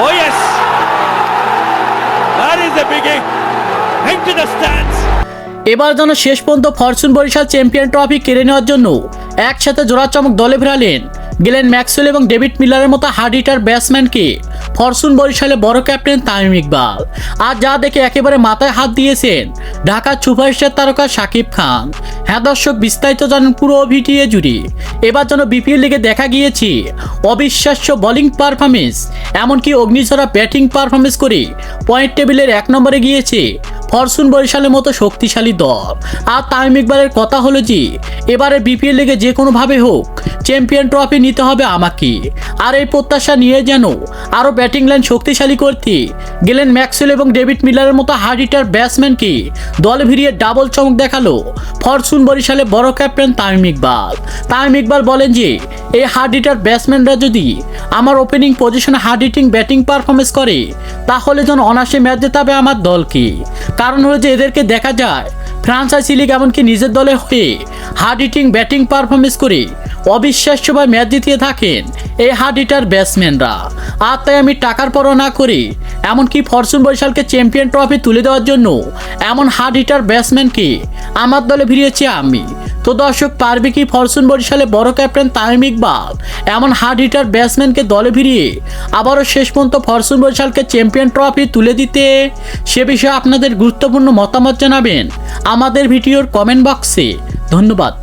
Oh yes, that is the beginning. Into the stands. এবার যেন শেষ পর্যন্ত ফরচুন বরিশাল চ্যাম্পিয়ন ট্রফি কেড়ে নেওয়ার জন্য একসাথে জোড়া চমক দলে ফেরালেন গ্লেন ম্যাক্সওয়েল এবং ডেভিড মিলারের মতো হার্ড হিটার ব্যাটসম্যানকে ফরচুন বরিশালের বড় ক্যাপ্টেন তামিম ইকবাল। আর যা দেখে একেবারে মাথায় হাত দিয়েছেন ঢাকার সুপারস্টার তারকা শাকিব খান। হ্যাঁ দর্শক, বিস্তারিত জানেন পুরো ভিডিও জুড়ে। এবার যেন বিপিএল লিগে দেখা গিয়েছে অবিশ্বাস্য বোলিং পারফরমেন্স, এমনকি অগ্নিঝরা ব্যাটিং পারফরমেন্স করে পয়েন্ট টেবিলের 1 নম্বরে গিয়েছে ফরচুন বরিশালের মতো শক্তিশালী দল। আর তামিম ইকবালের কথা হলো যে এবারে বিপিএল লিগে যে কোনোভাবে হোক চ্যাম্পিয়ন ট্রফি নিতে হবে আমাকে। আর এই প্রত্যাশা নিয়ে যেন আরও ব্যাটিং লাইন শক্তিশালী করতে গ্লেন ম্যাক্সওয়েল এবং ডেভিড মিলারের মতো হার্ড হিটার ব্যাটসম্যানকে দলে ভিড়িয়ে ডাবল চমক দেখালো ফরচুন বরিশালের বড় ক্যাপ্টেন তামিম ইকবাল। তামিম ইকবাল বলেন যে এই হার্ড হিটার ব্যাটসম্যানরা যদি আমার ওপেনিং পজিশনে হার্ড হিটিং ব্যাটিং পারফরমেন্স করে তাহলে যেন অনায়াসে ম্যাচ জেতাবে আমার দলকে। কারণ হলো যে এদেরকে দেখা যায় ফ্রান্সাইজি লিগ এমনকি নিজের দলে হয়ে হার্ড হিটিং ব্যাটিং পারফরমেন্স করে অবিশ্বাস্যভাবে ম্যাচ জিতিয়ে থাকেন এই হার্ড হিটার ব্যাটসম্যানরা। আর তাই আমি টাকার পরোয়া না করে এমনকি ফরচুন বরিশালকে চ্যাম্পিয়ন ট্রফি তুলে দেওয়ার জন্য এমন হার্ড হিটার ব্যাটসম্যানকে আমার দলে ভিড়িয়েছি আমি। তো দর্শক, পারবে কি ফরচুন বরিশালের বড় ক্যাপ্টেন তামিম ইকবাল এমন হার্ড হিটার ব্যাটসম্যানকে দলে ভিড়িয়ে আবারও শেষ পর্যন্ত ফরচুন বরিশালকে চ্যাম্পিয়ন ট্রফি তুলে দিতে? সে বিষয়ে আপনাদের গুরুত্বপূর্ণ মতামত জানাবেন আমাদের ভিডিওর কমেন্ট বক্সে। ধন্যবাদ।